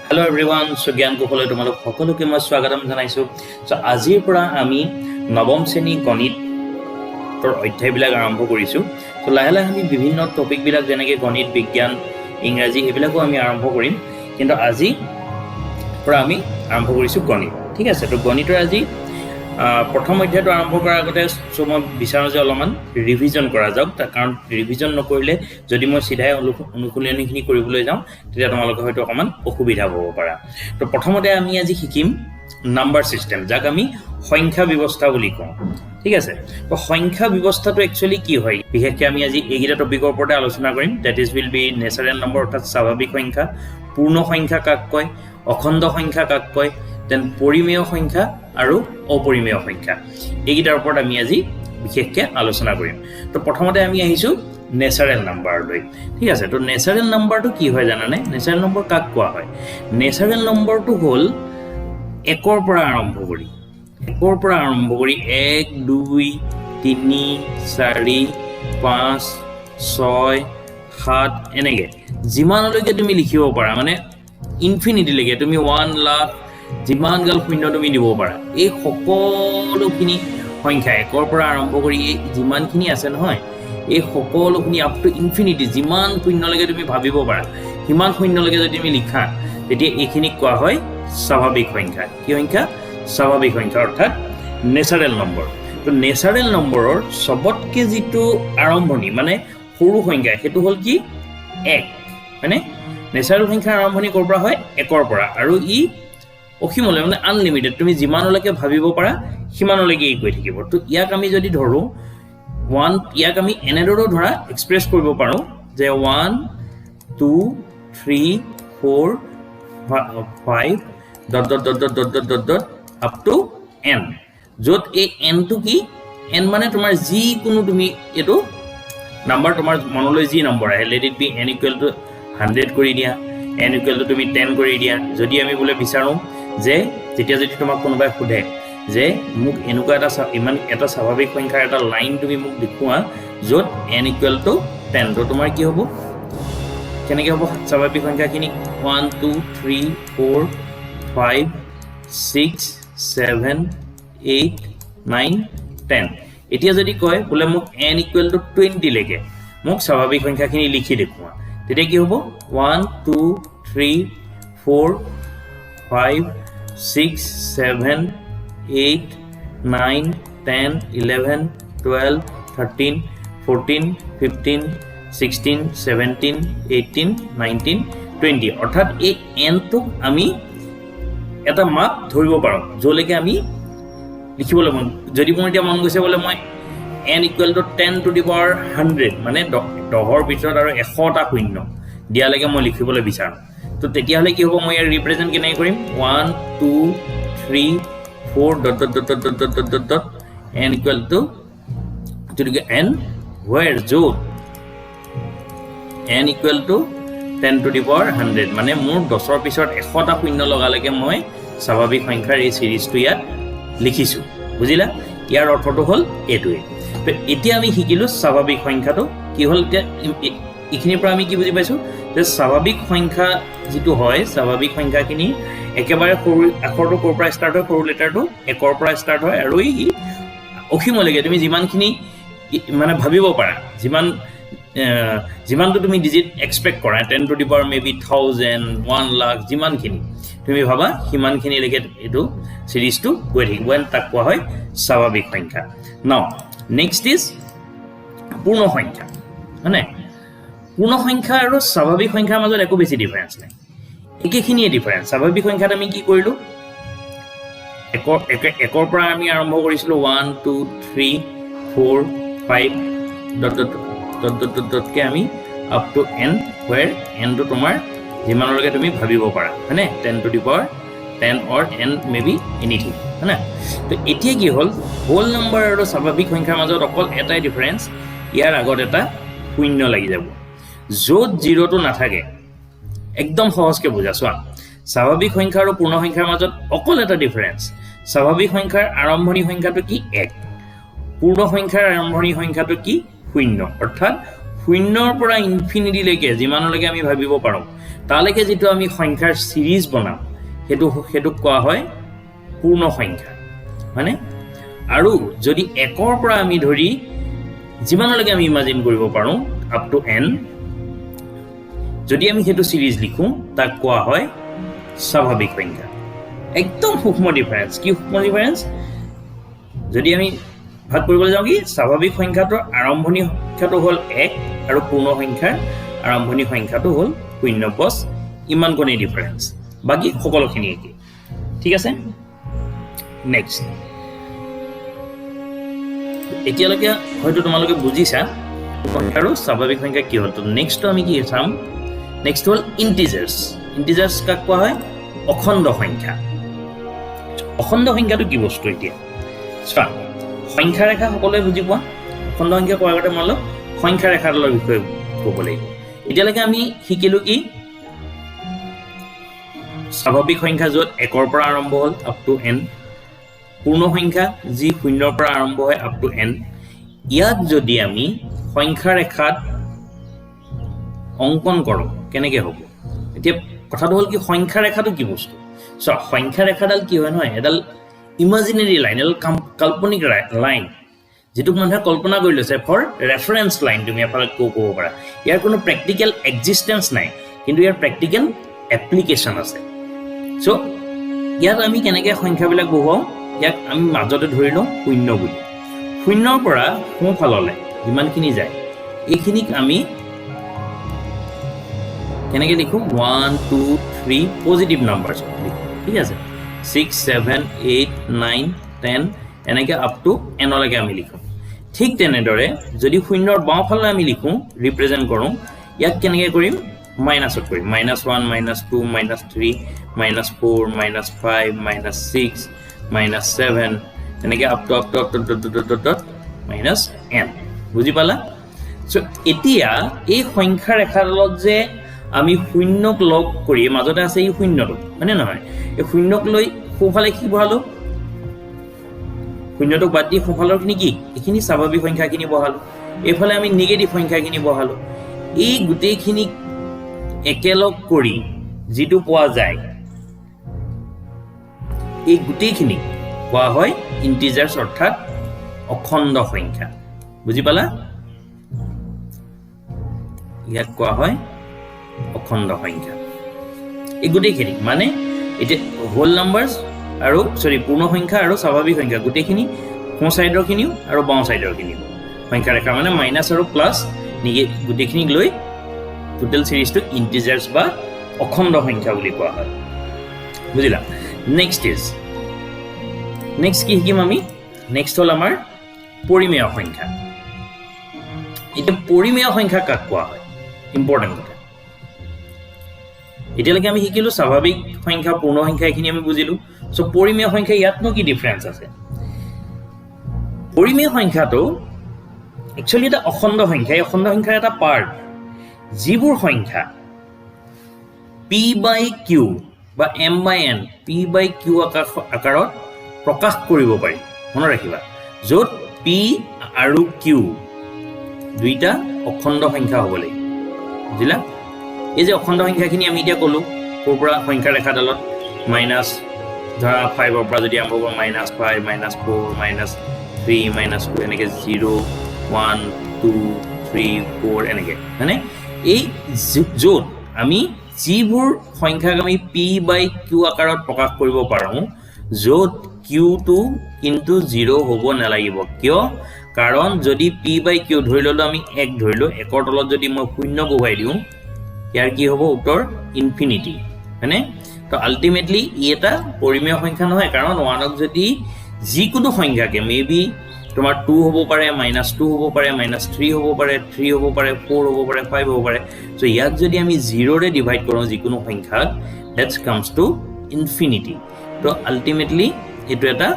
Hello everyone, so জ্ঞান কুশলে তোমালোক সকলোকে মই স্বাগতম জনাইছো। সো আজিৰ পৰা আমি নৱম শ্ৰেণী গণিতৰ অধ্যায়বিলাক আৰম্ভ কৰিছো। সো লাহে লাহে আমি বিভিন্ন টপিকবিলাক যেনেকৈ গণিত, বিজ্ঞান, ইংৰাজী এইবিলাকো আমি আৰম্ভ কৰিম। কিন্তু আজি পৰা আমি আৰম্ভ কৰিছো গণিত। ঠিক আছে, তো গণিতৰ আজি প্ৰথম অধ্যায়টো আৰম্ভ কৰাৰ আগতে মই বিচাৰোঁ যে অলপমান ৰিভিজন কৰা যাওক, কাৰণ ৰিভিজন নকৰিলে যদি মই চিধাই অনুশীলনীখিনি কৰিবলৈ যাওঁ তেতিয়া তোমালোকে হয়তো অকণমান অসুবিধা হ'ব পাৰা। তো প্ৰথমতে আমি আজি শিকিম নাম্বাৰ ছিষ্টেম, যাক আমি সংখ্যা ব্যৱস্থা বুলি কওঁ। ঠিক আছে, তো সংখ্যা ব্যৱস্থাটো একচুৱেলি কি হয়, বিশেষকৈ আমি আজি এইকেইটা টপিকৰ ওপৰতে আলোচনা কৰিম। That is will be natural number, অৰ্থাৎ স্বাভাৱিক সংখ্যা, পূৰ্ণ সংখ্যা কাক কয়, অখণ্ড সংখ্যা কাক কয়, দেন পৰিমেয় সংখ্যা আৰু অপৰিমেয় সংখ্যা, এইকেইটাৰ ওপৰত আমি আজি বিশেষকৈ আলোচনা কৰিম। তো প্ৰথমতে আমি আহিছোঁ নেচাৰেল নাম্বাৰলৈ। ঠিক আছে, তো নেচাৰেল নাম্বাৰটো কি হয় জানানে? নেচাৰেল নম্বৰ কাক কোৱা হয়? নেচাৰেল নম্বৰটো হ'ল একৰ পৰা আৰম্ভ কৰি 1, 2, 3, 4, 5, 6, 7 এনেকৈ যিমানলৈকে তুমি লিখিব পাৰা, মানে ইনফিনিটিলৈকে তুমি 1 লাখ যিমান গাল শূন্য তুমি দিব পাৰা। এই সকলোখিনি সংখ্যা একৰ পৰা আৰম্ভ কৰি যিমানখিনি আছে নহয়, এই সকলোখিনি আপ টু ইনফিনিটি যিমান শূন্যলৈকে তুমি ভাবিব পাৰা, সিমান শূন্যলৈকে যদি তুমি লিখা, তেতিয়া এইখিনিক কোৱা হয় স্বাভাৱিক সংখ্যা। কি সংখ্যা? স্বাভাৱিক সংখ্যা, অৰ্থাৎ নেচাৰেল নম্বৰ। তো নেচাৰেল নম্বৰৰ চবতকৈ যিটো আৰম্ভণি মানে সৰু সংখ্যা, সেইটো হ'ল কি? 1, হয়নে? নেচাৰেল সংখ্যাৰ আৰম্ভণি ক'ৰ পৰা হয়? 1ৰ পৰা, আৰু ই অসীমলৈ মানে আনলিমিটেড, তুমি যিমানলৈকে ভাবিব পাৰা সিমানলৈকে ই গৈ থাকিব। তো ইয়াক আমি যদি ধৰোঁ 1, ইয়াক আমি এনেদৰেও ধৰা এক্সপ্ৰেছ কৰিব পাৰোঁ যে 1, 2, 3, 4, 5 আপ টু n, য'ত এই nটো কি? n মানে তোমাৰ যিকোনো তুমি এইটো নাম্বাৰ তোমাৰ মনলৈ যি নম্বৰ আহে, let it be n equal to 100 কৰি দিয়া, n ইকুৱেল টু তুমি 10 কৰি দিয়া। যদি আমি বোলে বিচাৰোঁ যে যেতিয়া যদি তোমাক কোনোবাই সোধে যে মোক এনেকুৱা এটা স্বাভাৱিক সংখ্যাৰ এটা লাইন তুমি মোক দেখুওৱা য'ত n ইকুৱেল টু 10, তো তোমাৰ কি হ'ব? কেনেকৈ হ'ব স্বাভাৱিক সংখ্যাখিনি? 1, 2, 3, 4, 5, 6, 7, 8, 9, 10। এতিয়া যদি কয় বোলে মোক n ইকুৱেল টু 20লৈকে মোক স্বাভাৱিক সংখ্যাখিনি লিখি দেখুওৱা, তেতিয়া কি হ'ব? 1, 2, 3, 4, 5, 6, 7, 8, 9, 10, 11, 12, 13, 14, 15, 16, 17, 18, 19, 20, অৰ্থাৎ এই nটোক আমি এটা মাপ ধৰিব পাৰোঁ য'লৈকে আমি লিখিবলৈ যদি মোৰ এতিয়া মন গৈছে বোলে মই n equal to 10 to the power 100, মানে 10ৰ ভিতৰত আৰু 100টা শূন্য দিয়ালৈকে মই লিখিবলৈ বিচাৰোঁ, তো তেতিয়াহ'লে কি হ'ব? মই ইয়াৰ ৰিপ্ৰেজেণ্ট কেনেকৈ কৰিম? 1, 2, 3, 4 n equal to n where য'ত n equal to 10 to the power 100, মানে মোৰ 10ৰ পিছত 100টা শূন্য লগালৈকে মই স্বাভাৱিক সংখ্যাৰ এই চিৰিজটো ইয়াত লিখিছোঁ। বুজিলা? ইয়াৰ অৰ্থটো হ'ল এইটোৱে। তো এতিয়া আমি শিকিলোঁ স্বাভাৱিক সংখ্যাটো কি হ'ল। এতিয়া এইখিনিৰ পৰা আমি কি বুজি পাইছোঁ যে স্বাভাৱিক সংখ্যা যিটো হয়, স্বাভাৱিক সংখ্যাখিনি একেবাৰে সৰু আখৰটো ক'ৰ পৰা ষ্টাৰ্ট হয়? সৰু লেটাৰটো 1ৰ পৰা ষ্টাৰ্ট হয়, আৰু ই অসীমলৈকে তুমি যিমানখিনি মানে ভাবিব পাৰা, যিমানটো তুমি ডিজিট এক্সপেক্ট কৰা, 10 to the power maybe 1000, 1 lakh, যিমানখিনি তুমি ভাবা সিমানখিনিলৈকে এইটো চিৰিজটো গৈ থাকিব, তাক কোৱা হয় স্বাভাৱিক সংখ্যা। নাও নেক্সট ইজ পূৰ্ণ সংখ্যা, হয়নে? পূৰ্ণ সংখ্যা আৰু স্বাভাৱিক সংখ্যাৰ মাজত একো বেছি ডিফাৰেঞ্চ নাই, একেখিনিয়ে ডিফাৰেঞ্চ। স্বাভাৱিক সংখ্যাত আমি কি কৰিলোঁ? 1ৰ পৰা আমি আৰম্ভ কৰিছিলোঁ 1, 2, 3, 4, 5 কে আমি আপ টু n, where nটো তোমাৰ যিমানলৈকে তুমি ভাবিব পাৰা, হয়নে? 10 to the power 10 or n maybe anything, হয়নে? তো এতিয়া কি হ'ল? হোল নম্বৰ আৰু স্বাভাৱিক সংখ্যাৰ মাজত অকল এটাই ডিফাৰেঞ্চ, ইয়াৰ আগত এটা শূন্য লাগি যাব। য'ত জিৰ'টো নাথাকে, একদম সহজকৈ বুজা চোৱা, স্বাভাৱিক সংখ্যা আৰু পূৰ্ণ সংখ্যাৰ মাজত অকল এটা ডিফাৰেঞ্চ, স্বাভাৱিক সংখ্যাৰ আৰম্ভণি সংখ্যাটো কি? 1, পূৰ্ণ সংখ্যাৰ আৰম্ভণি সংখ্যাটো কি? 0, অৰ্থাৎ শূন্যৰ পৰা ইনফিনিটি লৈকে যিমানলৈকে আমি ভাবিব পাৰোঁ তালৈকে যেটো আমি সংখ্যাৰ সিৰিজ বনাম হেতু কোৱা হয় পূৰ্ণ সংখ্যা মানে আৰু যদি 1 ৰ পৰা আমি ধৰি যিমানলৈকে আমি ইমাজিন কৰিব পাৰোঁ আপ টু n যদি আমি হেতু সিৰিজ লিখো তাক কোৱা হয় স্বাভাৱিক সংখ্যা একদম সূক্ষ্ম ডিফাৰেন্স কি সূক্ষ্ম ডিফাৰেন্স যদি আমি ভাগ কৰিবলৈ যাওঁ কি স্বাভাৱিক সংখ্যাটোৰ আৰম্ভণি সংখ্যাটো হ'ল 1 আৰু পূৰ্ণ সংখ্যাৰ আৰম্ভণি সংখ্যাটো হ'ল 0 বস ইমান কোনে ডিফাৰেন্স বাকি সকলোখিনি একে ঠিক আছে নেক্সট এতিয়ালৈকে হয়তো তোমালোকে বুজিছা আৰু স্বাভাৱিক সংখ্যা কি হ'ল তো নেক্সট আমি কি চাম নেক্সট হ'ল ইন্টিজার্স কাক কোৱা হয় অখণ্ড সংখ্যা অখণ্ড সংখ্যাটো কি বস্তু এতিয়া চোৱা সংখ্যা ৰেখা সকলোৱে বুজি পোৱা অখণ্ড সংখ্যা কোৱাৰ আগতে মই সংখ্যা ৰেখাৰ বিষয়ে ক'ব লাগিব এতিয়ালৈকে আমি শিকিলো কি স্বাভাৱিক সংখ্যা য'ত 1 ৰ পৰা আৰম্ভ হ'ল আপ টু n পূৰ্ণ সংখ্যা যি 0 ৰ পৰা আৰম্ভ হয় আপ টু n ইয়াক যদি আমি সংখ্যা ৰেখাত অঙ্কন কৰো কেনেকৈ হ'ব এতিয়া কথাটো হ'ল কি সংখ্যা ৰেখাটো কি বস্তু সো সংখ্যা ৰেখাডাল কি হয় নহয় এডাল ইমাজিনাৰী লাইন এডাল কাল্পনিক লাইন যেটো মানুহে কল্পনা কৰি লৈছে ফৰ ৰেফাৰেন্স লাইন তুমি এফালে ক'ব পাৰা ইয়াৰ কোনো প্ৰেক্টিক্যাল এক্সিস্টেন্স নাই কিন্তু ইয়াৰ প্ৰেক্টিক্যাল এপ্লিকেশন আছে সো ইয়াত আমি কেনেকৈ সংখ্যাবিলাক বহুৱাও ইয়াক আমি মাজতে ধৰি লওঁ 0 বুলি 0 ৰ পৰা সোঁফাললৈ যিমানখিনি যায় এইখিনিক আমি কেনেকৈ লিখো 1 2 3 পজিটিভ নাম্বাৰছ লিখো ঠিক আছে 6 7 8 9 10 এনেকৈ আপ টু n লৈকে আমি লিখো ঠিক তেনেদৰে যদি 0 ৰ বাওঁফালে আমি লিখো ৰিপ্ৰেজেন্ট কৰোঁ ইয়াক কেনেকৈ কৰিম মাইনাছত কৰিম -1 -2 -3 -4 -5 -6 -7 এনেকৈ আপ টু -n বুজি পালা সো এতিয়া এই সংখ্যা ৰেখাডালত যে আমি শূন্যক লগ কৰি মাজতে আছে এই শূন্যটো মানে নহয় এই শূন্যক লৈ সোঁফালে কি বহালো শূন্যটোক বাদ দি সোঁফালৰখিনি কি এইখিনি স্বাভাৱিক সংখ্যাখিনি বহালো এইফালে আমি নিগেটিভ সংখ্যাখিনি বহালো এই গোটেইখিনি একেলগ কৰি যেটো পোৱা যায় এই গোটেইখিনি কোৱা হয় ইন্টিজাৰ্স অৰ্থাৎ অখণ্ড সংখ্যা বুজি পালা ইয়াক কোৱা হয় অখণ্ড সংখ্যা এই গোটেইখিনি মানে এটা হোল নাম্বাৰস আৰু পূৰ্ণ সংখ্যা আৰু স্বাভাৱিক সংখ্যা গোটেইখিনি সোঁ সাইডৰখিনিও আৰু বাওঁ সাইডৰখিনিও সংখ্যা ৰেখা মানে মাইনাস আৰু প্লাস গোটেইখিনি লৈ টোটাল সিৰিজটো ইন্টিজাৰ্স বা অখণ্ড সংখ্যা বুলি কোৱা হয় বুজিলা নেক্সট কি শিকিম আমি নেক্সট হ'ল আমাৰ পৰিমেয় সংখ্যা এটা পৰিমেয় সংখ্যা কাক কোৱা হয় ইম্পৰ্টেন্ট কথা এতিয়ালৈকে আমি শিকিলো স্বাভাৱিক সংখ্যা পূৰ্ণ সংখ্যা এখিনি আমি বুজিলো সো পৰিমেয় সংখ্যা ইয়াতনো কি ডিফাৰেন্স আছে পৰিমেয় সংখ্যাটো একচুয়ালি এটা অখণ্ড সংখ্যা এই অখণ্ড সংখ্যাৰ এটা পাৰ্ট যিবোৰ সংখ্যা p/q বা m/n p/q আকাৰত প্ৰকাশ কৰিব পাৰি মনত ৰাখিবা য'ত p আৰু q দুইটা অখণ্ড সংখ্যা হ'ব লাগিব বুজিলা এই যে অখণ্ড সংখ্যাখিনি আমি এতিয়া ক'লো ক'ৰ পৰা সংখ্যা ৰেখাডালত মাইনাস ধৰা 5 ৰ পৰা যদি আৰম্ভ কৰোঁ -5 -4 -3 -2 এনেকৈ 0 1 2 3 4 এনেকৈ মানে এই য'ত আমি যিবোৰ সংখ্যাক আমি p/q আকাৰত প্ৰকাশ কৰিব পাৰোঁ য'ত q টো কিন্তু 0 হ'ব নালাগিব কিয় কাৰণ যদি p/q ধৰি ললো আমি 1 ধৰিলো 1ৰ তলত যদি মই 0 বহুৱাই দিওঁ ইয়াৰ কি হ'ব উত্তৰ ইনফিনিটি মানে তো আলটিমেটলি ই এটা পৰিমেয় সংখ্যা নহয় কাৰণ 1ক যদি যিকোনো সংখ্যাকে মেবি তোমাৰ 2 হ'ব পাৰে -2 হ'ব পাৰে -3 হ'ব পাৰে 3 হ'ব পাৰে 4 হ'ব পাৰে 5 হ'ব পাৰে সো ইয়াক যদি আমি 0 ৰে ডিভাইড কৰোঁ যিকোনো সংখ্যাক দ্যাটস কামস টু ইনফিনিটি তো আলটিমেটলি এটো এটা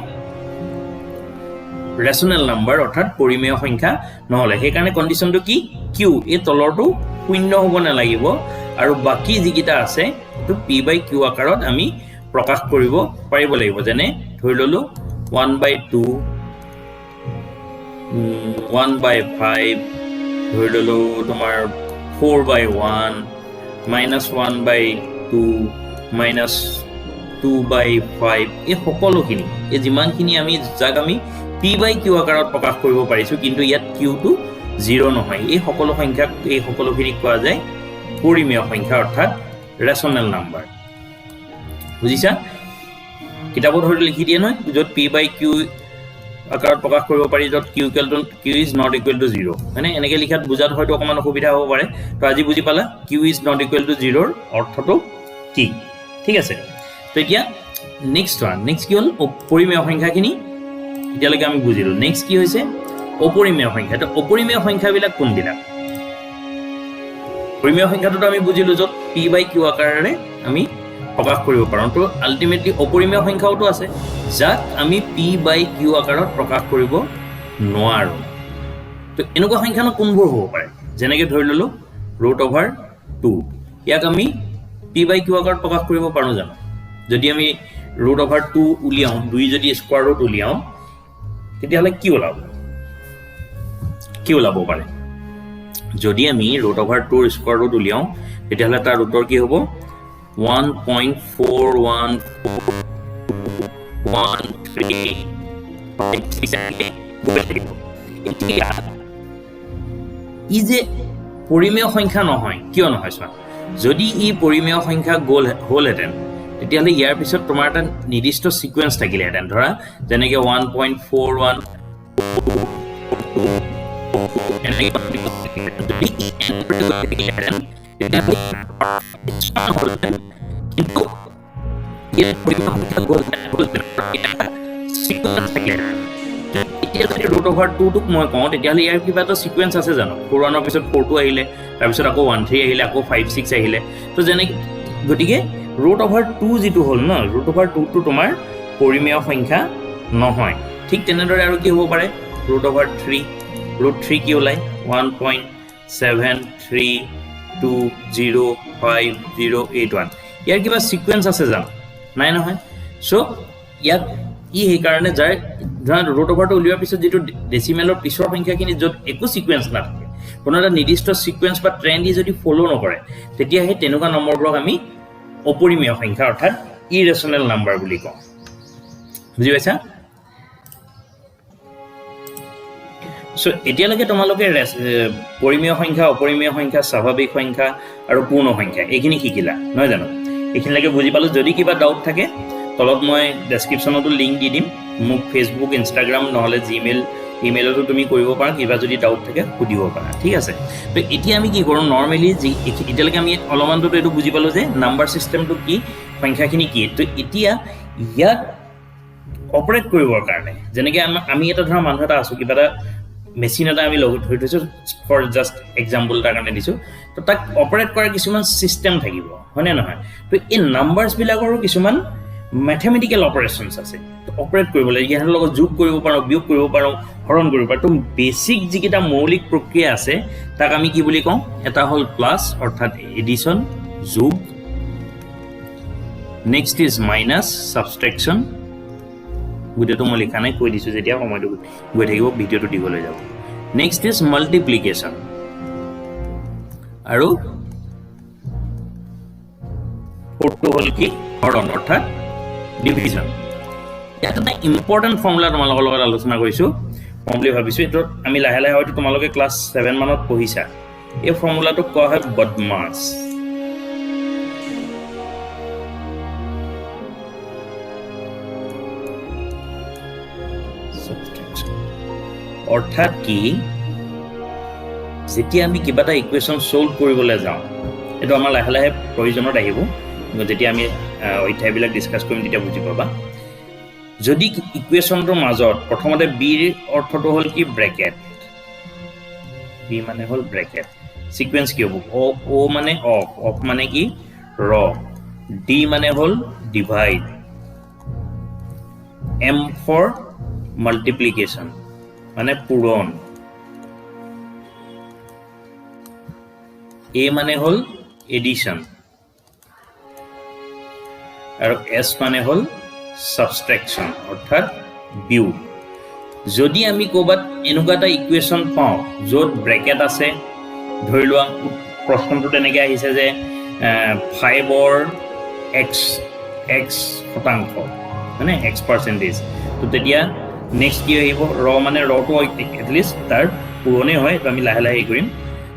ৰেশনাল নাম্বাৰ অৰ্থাৎ পৰিমেয় সংখ্যা নহলে সেই কাৰণে কন্ডিশনটো কি q এই তলৰটো 0 হ'ব নালাগিব আৰু বাকি যিকিটা আছে তো p/q আকাৰত আমি প্ৰকাশ কৰিব পাৰিব লাগিব যেনে ধৰি ললো 1/2 1/5 ধৰি ললো তোমাৰ 4/1 -1/2 -2/5 এই সকলোখিনি এই যিমানখিনি আমি যাক আমি p/q আকাৰত প্ৰকাশ কৰিব পাৰিছো কিন্তু ইয়াত q টো 0 নহয় এই সকলো সংখ্যাক এই সকলোখিনি কোৱা যায় পৰিমেয় সংখ্যা অৰ্থাৎ ৰেচনেল নাম্বাৰ বুজিছা কিতাপত হয়তো লিখি দিয়ে নহয় য'ত p/q আকাৰত প্ৰকাশ কৰিব পাৰি য'ত q is not equal to 0 মানে এনেকৈ লিখাত বুজাত হয়তো অকমান অসুবিধা হ'ব পাৰে তো আজি বুজি পালা q is not equal to 0 ৰ অৰ্থটো কি ঠিক আছে তো এতিয়া নেক্সট কি হ'ল পৰিমেয় সংখ্যাখিনি এতিয়ালৈকে আমি বুজিলো নেক্সট কি হৈছে অপৰিমেয় সংখ্যা তো অপৰিমেয় সংখ্যাবিলাক কোনবিলাক পৰিমেয় সংখ্যাটো আমি বুজিলো য'ত p/q আকাৰেৰে আমি প্ৰকাশ কৰিব পাৰোঁ তো আলটিমেটলি অপৰিমেয় সংখ্যাওটো আছে যাক আমি p/q আকাৰত প্ৰকাশ কৰিব নোৱাৰো তো এনেকুৱা সংখ্যানো কোনবোৰ হ'ব পাৰে যেনেকৈ ধৰি ললো √2 ইয়াক আমি p/q আকাৰত প্ৰকাশ কৰিব পাৰোঁ জানো যদি আমি √2 উলিয়াও 2 যদি স্কয়াৰ ৰুট উলিয়াও তেতিয়াহ'লে কি ওলাব পাৰে যদি আমি √2 ৰ স্কয়াৰ ৰুট উলিয়াও তেতিয়াহ'লে তাৰ উত্তৰ কি হ'ব 1.41413 ই যে পৰিমেয় সংখ্যা নহয় কিয় নহয় চোৱা যদি ই পৰিমেয় সংখ্যা হ'লহেঁতেন তেতিয়াহ'লে ইয়াৰ পিছত তোমাৰ এটা নিৰ্দিষ্ট সিকুৱেন্স থাকিলেহেঁতেন ধৰা যেনেকৈ 1.41 কিন্তু ইয়াৰ পৰিমেয় সংখ্যা এতিয়া যদি √2টোক মই কওঁ তেতিয়াহ'লে ইয়াৰ কিবা এটা সিকুৱেন্স আছে জানো 4 ৰ পিছত 4টো আহিলে তাৰপিছত আকৌ 1 3 আহিলে আকৌ 5 6 আহিলে তো যেনেকৈ গতিকে √2 যিটো হ'ল ন √2টো তোমাৰ পৰিমেয় সংখ্যা নহয় ঠিক তেনেদৰে আৰু কি হ'ব পাৰে √3 কি ওলাই 1.7320508 ইয়াৰ কিবা সিকুৱেন্স আছে জানো নাই নহয় সো ইয়াত ই সেইকাৰণে যাৰ ধৰা √2 উলিওৱাৰ পিছত যিটো ডেচিমেলৰ পিছৰ সংখ্যাখিনি য'ত একো সিকুৱেন্স নাথাকে কোনো এটা নিৰ্দিষ্ট সিকুৱেন্স বা ট্ৰেন্ড যদি ফলো নকৰে তেতিয়াহে তেনেকুৱা নম্বৰবোৰক আমি অপৰিমেয় সংখ্যা অৰ্থাৎ ইৰেচনেল নাম্বাৰ বুলি কওঁ বুজি পাইছা সো এতিয়ালৈকে তোমালোকে পৰিমেয় সংখ্যা অপৰিমেয় সংখ্যা স্বাভাৱিক সংখ্যা আৰু পূৰ্ণ সংখ্যা এইখিনি শিকিলা নহয় জানো এইখিনিলৈকে বুজি পালো যদি কিবা ডাউট থাকে তলত মই ডেসক্ৰিপচনতো লিংক দি দিম মোক ফেসবুক ইনষ্টাগ্ৰাম নহলে জিমেইল ইমেইলতো তুমি কৰিব পাৰা কিবা যদি ডাউট থাকে সুধিব পাৰা ঠিক আছে তো এতিয়া আমি কি কৰোঁ নৰ্মেলি যি এতিয়ালৈকে আমি অলপমানটো এইটো বুজি পালো যে নাম্বাৰ সিস্টেমটো কি সংখ্যাখিনি কি তো এতিয়া ইয়াক অপাৰেট কৰিবৰ কাৰণে যেনেকৈ আমি এটা ধৰা মানুহ এটা আছো কিবা এটা মেচিন এটা আমি লগত ধৰি থৈছো ফৰ জাস্ট এক্সাম্পল তাৰ কাৰণে দিছো তো তাক অপাৰেট কৰাৰ কিছুমান সিস্টেম থাকিব হয়নে নহয় তো এই নাম্বাৰছ বিলাকৰো কিছুমান mathematical operations আছে তো অপাৰেট কৰিবলৈ ইয়াৰ লগত যোগ কৰিব পাৰো বিয়োগ কৰিব পাৰো হৰণ কৰিব পাৰো তো বেসিক যিকেইটা মৌলিক প্ৰক্ৰিয়া আছে তাক আমি কি বুলি কওঁ এটা হল প্লাস অৰ্থাৎ এডিশন যোগ নেক্সট ইজ মাইনাস সাবট্ৰেকশন গুটেটো মই লিখা নাই কৈ দিছো যেতিয়া সময়টো গৈ থাকিব ভিডিওটো দিবলৈ যাব নেক্সট ইজ মাল্টিপ্লিকেশন আৰু ফোৰটো হল কি হৰণ অৰ্থাৎ ডিভিজন এটা ইম্পৰ্টেন্ট ফৰ্মুলা তোমালোকৰ লগত আলোচনা কৰিছো কম বুলি ভাবিছো এটো আমি লাহে লাহে হয়তো তোমালোকে ক্লাস 7 মানত পঢ়িছা এই ফৰ্মুলাটো কোৱা হয় বদমাছ অৰ্থাৎ কি যেতিয়া আমি কিবা এটা ইকুৱেশ্যন সলভ কৰিবলৈ যাওঁ এটো আমাৰ লাহে লাহে প্ৰয়োজনত আহিব যেতিয়া আমি অধ্যায়বিলাক ডিসকাস কৰিম তেতিয়া বুজি পাবা যদি ইকুৱেশ্যনটোৰ মাজত প্ৰথমতে বি ৰ অৰ্থটো হ'ল কি ব্ৰেকেট বি মানে হ'ল ব্ৰেকেট সিকোয়েন্স কি হ'ব ও মানে অফ মানে কি ৰ ডি মানে হ'ল ডিভাইড এম ফৰ মাল্টিপ্লিকেশন মানে পূৰণ এ মানে হ'ল এডিশন আৰু এস মানে হ'ল সাবট্ৰেকশন অৰ্থাৎ বিয়োগ যদি আমি ক'বাত এনেকুৱা এটা ইকুৱেশ্যন পাওঁ য'ত ব্ৰেকেট আছে ধৰি লোৱা প্ৰশ্নটো তেনেকৈ আহিছে যে 5ৰ x শতাংশ মানে x%, তো তেতিয়া নেক্সট কি আহিব ৰ মানে ৰটো এটলিষ্ট তাৰ পুৰণেই হয়, তো আমি লাহে লাহে হেৰি কৰিম।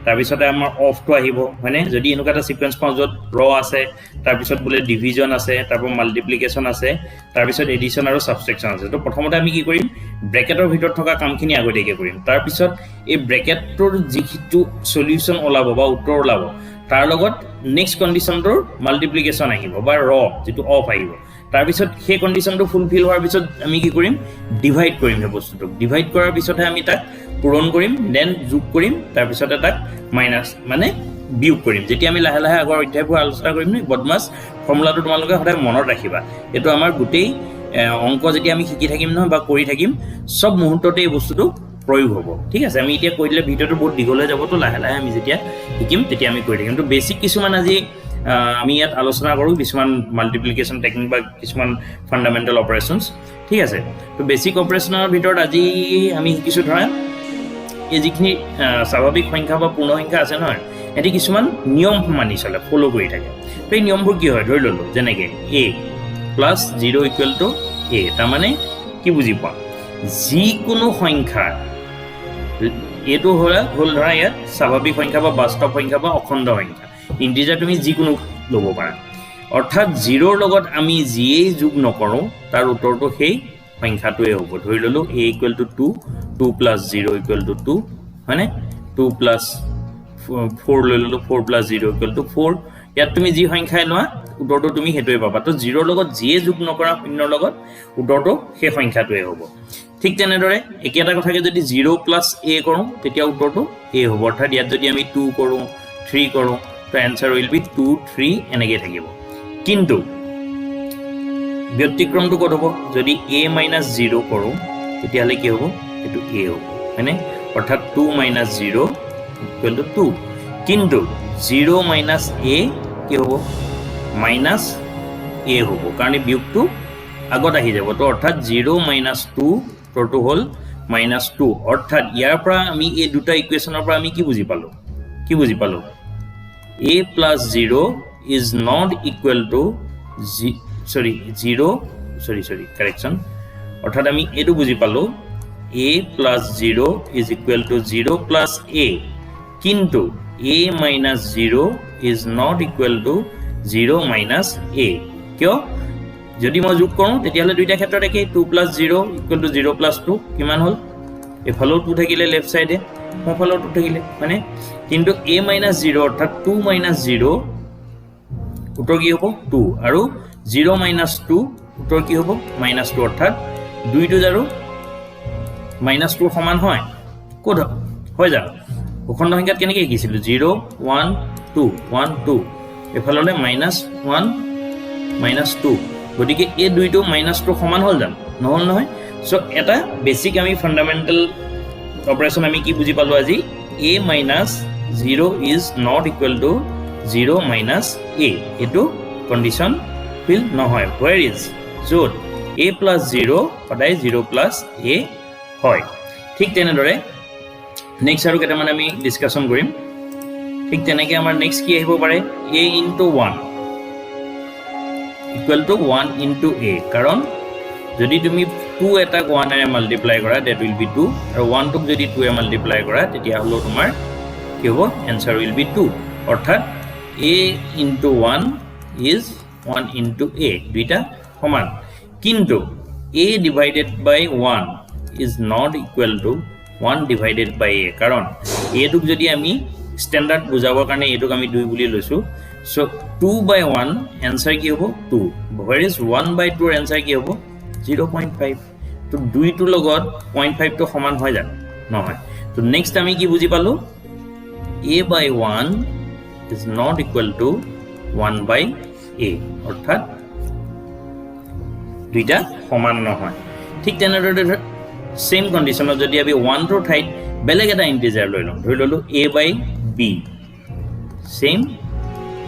তাৰপিছতে আমাৰ অফটো আহিব হয়নে, যদি এনেকুৱা এটা ছিকুৱেঞ্চ পাওঁ য'ত ৰ আছে, তাৰপিছত বোলে ডিভিজন আছে, তাৰপৰা মাল্টিপ্লিকেশ্যন আছে, তাৰপিছত এডিশ্যন আৰু ছাবষ্ট্ৰেকশ্যন আছে। তো প্ৰথমতে আমি কি কৰিম, ব্ৰেকেটৰ ভিতৰত থকা কামখিনি আগতীয়াকৈ কৰিম। তাৰপিছত এই ব্ৰেকেটটোৰ যিটো চলিউশ্যন ওলাব বা উত্তৰ ওলাব তাৰ লগত নেক্সট কণ্ডিশ্যনটোৰ মাল্টিপ্লিকেশ্যন আহিব বা ৰ যিটো অফ আহিব। তাৰপিছত সেই কণ্ডিশ্যনটো ফুলফিল হোৱাৰ পিছত আমি কি কৰিম, ডিভাইড কৰিম সেই বস্তুটোক। ডিভাইড কৰাৰ পিছতহে আমি তাক পূৰণ কৰিম, দেন যোগ কৰিম, তাৰপিছতে তাক মাইনাছ মানে বিয়োগ কৰিম। যেতিয়া আমি লাহে লাহে আগৰ অধ্যায়বোৰ আলোচনা কৰিম নে, বদমাছ ফৰ্মুলাটো তোমালোকে সদায় মনত ৰাখিবা। এইটো আমাৰ গোটেই অংক যেতিয়া আমি শিকি থাকিম নহয় বা কৰি থাকিম, চব মুহূৰ্ততে এই বস্তুটো প্ৰয়োগ হ'ব। ঠিক আছে, আমি এতিয়া কৈ দিলে ভিডিঅ'টো বহুত দীঘলৈ যাব, তো লাহে লাহে আমি যেতিয়া শিকিম তেতিয়া আমি কৰি থাকিম। তো বেছিক কিছুমান আজি আমি ইয়াত আলোচনা কৰোঁ, কিছুমান মাল্টিপ্লিকেশ্যন টেকনিক বা কিছুমান ফাণ্ডামেণ্টেল অপাৰেশ্যনছ। ঠিক আছে, তো বেছিক অপাৰেশ্যনৰ ভিতৰত আজি আমি শিকিছোঁ ধৰা এই যিখিনি স্বাভাৱিক সংখ্যা বা পূৰ্ণ সংখ্যা আছে নহয়, সিহঁতি কিছুমান নিয়ম মানি চলে, ফ'ল' কৰি থাকে। তো এই নিয়মবোৰ কি হয় ধৰি ল'লোঁ, যেনেকৈ a + 0 = a। তাৰমানে কি বুজি পোৱা, যিকোনো সংখ্যা, এইটো হ'ল ধৰা ইয়াত স্বাভাৱিক সংখ্যা বা বাস্তৱ সংখ্যা বা অখণ্ড সংখ্যা, ইণ্টিজাৰ তুমি যিকোনো ল'ব পাৰা। অৰ্থাৎ 0ৰ লগত আমি যিয়েই যোগ নকৰোঁ তাৰ উত্তৰটো সেই সংখ্যাটোৱে হ'ব। ধৰি ল'লোঁ a = 2, 2 + 0 = 2 হয়নে, 2 + 4 লৈ ল'লোঁ, 4 + 0 = 4। ইয়াত তুমি যি সংখ্যাই লোৱা উত্তৰটো তুমি সেইটোৱে পাবা। তো 0ৰ লগত যিয়ে যোগ নকৰা শূন্যৰ লগত উত্তৰটো সেই সংখ্যাটোৱে হ'ব। ঠিক তেনেদৰে একেটা কথাকে যদি 0 + a কৰোঁ তেতিয়া উত্তৰটো a হ'ব। অৰ্থাৎ ইয়াত যদি আমি 2 কৰোঁ, 3 কৰোঁ, তো এনচাৰ উইল বি 2, 3 এনেকৈ থাকিব। কিন্তু ব্যতিক্ৰমটো ক'ত হ'ব, যদি a - 0 কৰোঁ তেতিয়াহ'লে কি হ'ব, এইটো a হ'ব হয়নে, অৰ্থাৎ 2 - 0 = 2। কিন্তু 0 - a কি হ'ব, -a হ'ব, কাৰণ এই বিয়োগটো আগত আহি যাব। তো অৰ্থাৎ 0 - 2 উত্তৰটো হ'ল -2। অৰ্থাৎ ইয়াৰ পৰা আমি এই দুটা ইকুৱেশ্যনৰ পৰা আমি কি বুজি পালোঁ, a + 0 is not equal to অৰ্থাৎ আমি এইটো বুজি পালোঁ a + 0 is equal to 0 + a, কিন্তু a - 0 is not equal to 0 - a। কিয়, যদি মই যোগ কৰোঁ তেতিয়াহ'লে দুইটা ক্ষেত্ৰত একেই, 2 + 0 = 0 + 2 কিমান হ'ল, এফালেও 2 থাকিলে লেফ্ট ছাইডে, সোঁফালেও 2 থাকিলে হয়নে। কিন্তু a - 0 অৰ্থাৎ 2 - 0 উত্তৰ কি হ'ব, 2, আৰু 0 - 2 উত্তৰ কি হ'ব, -2। অৰ্থাৎ দুইটো আৰু -2 সমান হয়, ক'ত হয় জানো, অখণ্ড সংখ্যাত কেনেকৈ শিকিছিলোঁ, 0, 1, 2, 1, 2, এফাললৈ -1, -2, গতিকে এই দুইটো -2 সমান হ'ল জানো, নহ'ল নহয়। চ' এটা বেছিক আমি ফাণ্ডামেণ্টেল অপাৰেশ্যন আমি কি বুজি পালোঁ আজি, a - 0 is not equal to 0 - a, এইটো কণ্ডিশ্যন ফিল নহয়। হোৱেৰ ইজ, য'ত a + 0 সদায় 0 + a হয়। ঠিক তেনেদৰে নেক্সট আৰু কেইটামান আমি ডিছকাশ্যন কৰিম। ঠিক তেনেকৈ আমাৰ নেক্সট কি আহিব পাৰে, a × 1 = 1 × a, কাৰণ যদি তুমি 2 এটাক 1ৰে মাল্টিপ্লাই কৰা ডেট উইল বি 2, আৰু 1টোক যদি 2ৰে মাল্টিপ্লাই কৰা তেতিয়াহ'লেও তোমাৰ কি হ'ব, এনচাৰ উইল বি 2। অৰ্থাৎ a × 1 is 1 × a, দুইটা সমান। কিন্তু a / 1 is not equal to 1 / a, কাৰণ এটোক যদি আমি ষ্টেণ্ডাৰ্ড বুজাবৰ কাৰণে এইটোক আমি 2 বুলি লৈছোঁ। চ' 2/1 এনচাৰ কি হ'ব, 2, হোৱেৰ ইজ 1/2ৰ এনচাৰ কি হ'ব, 0.5। তো 2টোৰ লগত 0.5টো সমান হয় জানো, নহয়। তো নেক্সট আমি কি বুজি পালোঁ, a/1 is not equal to 1/a, অৰ্থাৎ দুইটা সমান নহয়। ঠিক তেনেদৰে ছেইম কণ্ডিশ্যনত যদি আমি 1টোৰ ঠাইত বেলেগ এটা ইণ্টিজাৰ লৈ লওঁ, ধৰি ল'লোঁ a/b, same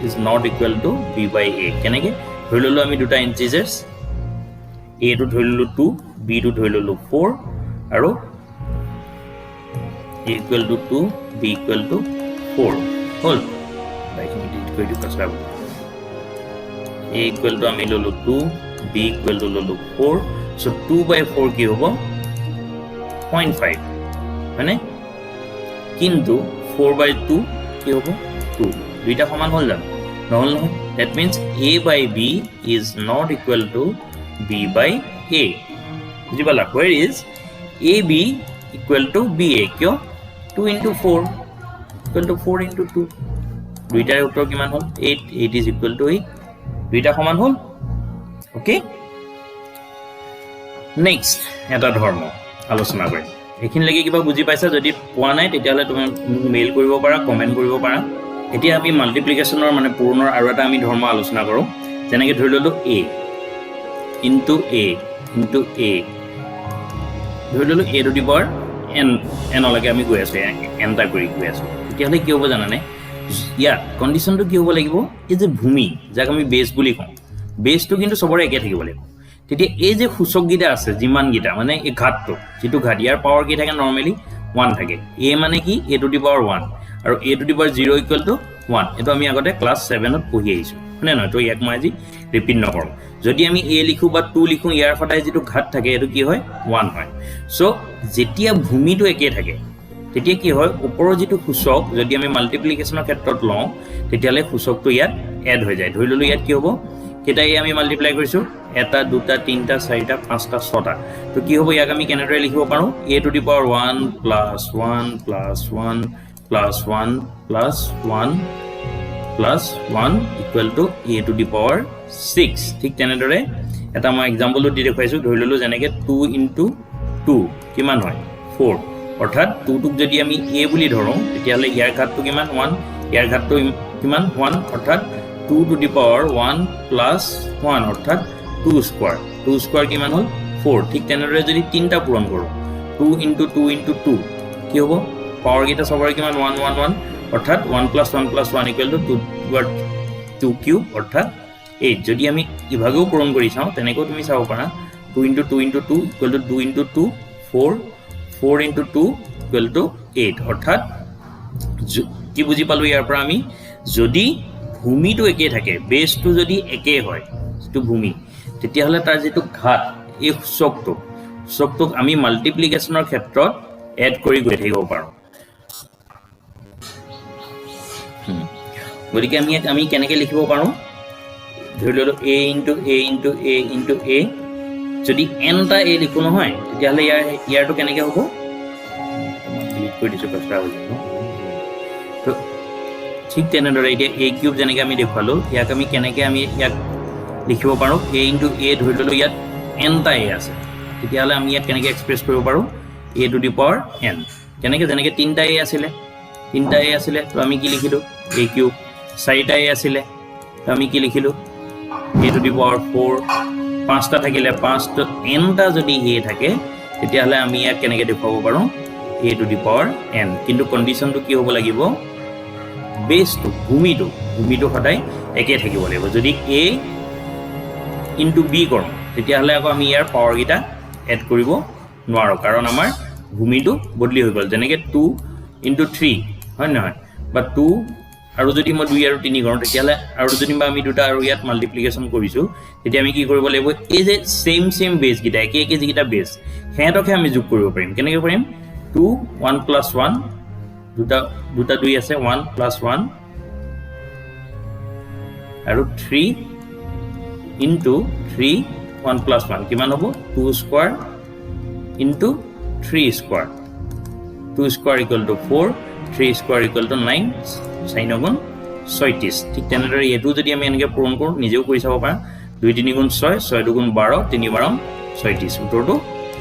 is not equal to b/a। কেনেকৈ ধৰি ল'লোঁ আমি দুটা ইণ্টিজাৰ্ছ, a টো ধৰি ল'লোঁ 2, b টো ধৰি ল'লোঁ 4, আৰু a equal to 2 b equal to 4 হল এইখিনি ডিলিট কৰি দিও কাছৰা a equal to আমি ললো 2 b equal to ললো 4 so 2/4 কি হ'ব 0.5 মানে কিন্তু 4/2 কি হ'ব 2 দুইটা সমান হল জানো নহল নহয় that means a by b is not equal to b by a বুজিবালা where is ab equal to ba কিয় 2 into 4 equal to 4 into 2 দুইটাৰ উত্তৰ কিমান হল 8 8 is equal to 8 দুইটা সমান হল ওকে নেক্সট এটা ধৰ্ম আলোচনা কৰিম এখিনি লাগি কিবা বুজি পাইছা যদি পোৱা নাই তেতিয়ালে তুমি মেইল কৰিব পাৰা কমেন্ট কৰিব পাৰা এতিয়া আমি মাল্টিপ্লিকেশনৰ মানে পূৰণৰ আৰু এটা আমি ধৰ্ম আলোচনা কৰো যেনেকৈ ধৰি ললো a into a into a ধৰি ললো a to the power n লগে আমি গৈ আছো n টা কৰি গৈ আছো তেতিয়ালে কি হ'ব জানানে ইয়া কন্ডিশনটো কি হ'ব লাগিব এই যে ভূমি যাক আমি বেস বুলি কওঁ বেসটো কিন্তু সবৰে একে থাকিব লাগিব তেতিয়া এই যে সূচক গিটা আছে যিমান গিটা মানে এই ঘাতটো যেটো ঘাত ইয়াৰ পাৱাৰ কি থাকে নরমালি 1 থাকে a মানে কি a to the power 1 আৰু a to the power 0 equal to 1 এটো আমি আগতে ক্লাস 7 ত পঢ়ি আহিছো মানে নহয় তো ইয়াক মই আজি ৰিপিট নকৰো যদি আমি a লিখো বা 2 লিখো ইয়াৰ সদায় যেটো ঘাত থাকে এটো কি হয় 1 হয় সো যেতিয়া ভূমিটো একে থাকে তেতিয়া কি হয় ওপৰৰ যেটো সূচক যদি আমি মাল্টিপ্লিকেশনৰ ক্ষেত্ৰত লওঁ তেতিয়ালে সূচকটো ইয়াত এড হৈ যায় ধৰি ললো ইয়াত কি হ'ব কেটাই আমি মাল্টিপ্লাই কৰিছো এটা দুটা তিনটা চাৰিটা পাঁচটা ছটা তো কি হ'ব ইয়াক আমি কেনেদৰে লিখিব পাৰো a to the power 1 plus 1 plus 1 plus 1 plus 1 plus 1 equal to a to the power 6 ঠিক তেনেদৰে এটা মই एग्जांपलটো দি দেখাইছো ধৰি ললো যেনেকৈ 2 into 2 কিমান হয় 4 অৰ্থাৎ 2 টুক যদি আমি a বুলি ধৰো তেতিয়ালে ইয়াৰ ঘাতটো কিমান 1 ইয়াৰ ঘাতটো কিমান 1 অৰ্থাৎ 2 to the power 1 plus 1 অৰ্থাৎ 2 স্কয়াৰ কিমান হল 4 ঠিক তেনেদৰে যদি তিনটা পূৰণ কৰো 2 into 2 into 2 কি হ'ব পাৱাৰ গিটা সবৰে কিমান 1 1 1 অর্থাৎ 1 plus 1 plus 1 equal to 2 cube অর্থাৎ 8 যদি আমি ইভাগেও পূৰণ কৰি চাও তেনেকৈ তুমি চাব পাৰা 2 into 2 into 2 equal to 2 into 2 4 4 into 2 equal to 8 অর্থাৎ কি বুজি পালো ইয়াৰ পৰা আমি যদি ভূমিটো একে থাকে বেসটো যদি একে হয় যেটো ভূমি তেতিয়াহলে তাৰ যেটো ঘাত এই সূচকটোক আমি মাল্টিপ্লিকেশনৰ ক্ষেত্ৰত এড কৰি গৈ থাকিব পাৰো গতিকে আমি কেনেকৈ লিখিব পাৰো ধৰি ললো a into a into a into a যদি n টা a লিখো নহয় তেতিয়াহলে ইয়াৰটো কেনেকৈ হ'ব ডিলিট কৰি দিছো কষ্ট হৈ যাব তো ঠিক তেনেদৰে এতিয়া a কিউব যেনেকৈ আমি দেখালো ইয়াক আমি কেনেকৈ আমি ইয়াক লিখিব পাৰো a into a ধৰি ললো ইয়াত n টা a আছে তেতিয়াহলে আমি ইয়াক কেনেকৈ এক্সপ্ৰেছ কৰিব পাৰো a to the power n কেনেকৈ যেনেকৈ তিনটা a আছিলে তো আমি কি লিখিলো a কিউব চাৰিটা a আছিলে তো আমি কি লিখিলো a to the power 4 পাঁচটা থাকিলে 5 তো n টা যদি a থাকে তেতিয়াহলে আমি ইয়াক কেনেকৈ দেখাব পাৰো a to the power n কিন্তু কন্ডিশনটো কি হ'ব লাগিব বেসটো ভূমিটো সদায় একে থাকিব লাগিব যদি a into b কৰোঁ তেতিয়াহলে আকৌ আমি ইয়াৰ পাৱাৰ গিটা এড কৰিব নোৱাৰো কাৰণ আমাৰ ভূমিটো বদলি হৈ গল যেনেকৈ 2 into 3 হয় নহয় বা 2 আৰু যদি মই 2 আৰু 3 কৰোঁ তেতিয়াহলে আৰু যদি আমি দুটা আৰু ইয়াত মাল্টিপ্লিকেশন কৰিছো তেতিয়া আমি কি কৰিব লাগিব এই যে সেম বেস গিটা একে যিটা বেস হেতকে আমি যোগ কৰিব পাৰিম কেনেকৈ পাৰিম 2 1 plus 1 দুটা 2 আছে 1 plus 1 আৰু 3 into 3 1 plus 1 কিমান হ'ব 2 square into 3 square 2 square equal to 4 3 square equal to 9 sin গুণ 36 ঠিক তেনেদৰে এটো যদি আমি এনেকৈ পূৰণ কৰো নিজেও কৰি চাব পাৰা 2 3 গুণ 6 6 2 গুণ 12 3 12 36 উত্তৰটো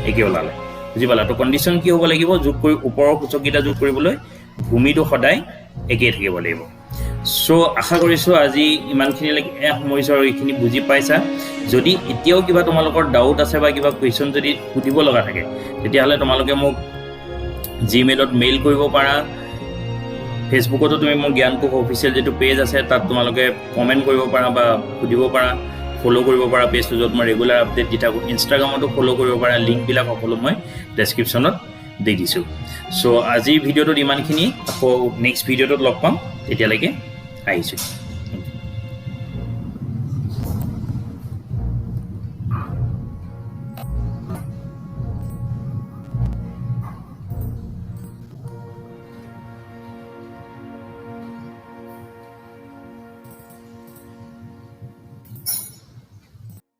একে ওলালে বুজি পালা তো কন্ডিশন কি হ'ব লাগিব যোগ কৰি ওপৰৰ সূচকগিটা যোগ কৰিবলৈ ভূমিটো সদায় একে থাকিব লাগিব সো আশা কৰিছো আজি ইমানখিনি লাগি সময়ৰ এইখিনি বুজি পাইছা যদি এতিয়াও কিবা তোমালোকৰ ডাউট আছে বা কিবা কোৱেশ্চন যদি সুধিব লগা থাকে তেতিয়াহলে তোমালোকে মোক জিমেইলত মেইল কৰিব পাৰা ফেসবুকতো তুমি মোৰ জ্ঞানকোষ অফিচিয়েল যেটো পেজ আছে তাত তোমালোকে কমেন্ট কৰিব পাৰা বা সুধিব পাৰা ফ'ল' কৰিব পাৰা পেজটো য'ত মই ৰেগুলাৰ আপডেট দি থাকোঁ ইনষ্টাগ্ৰামতো ফ'ল' কৰিব পাৰা লিংকবিলাক সকলো মই ডেছক্ৰিপশ্যনত দি দিছোঁ চ' আজিৰ ভিডিঅ'টোত ইমানখিনি আকৌ নেক্সট ভিডিঅ'টোত লগ পাম তেতিয়ালৈকে আহিছোঁ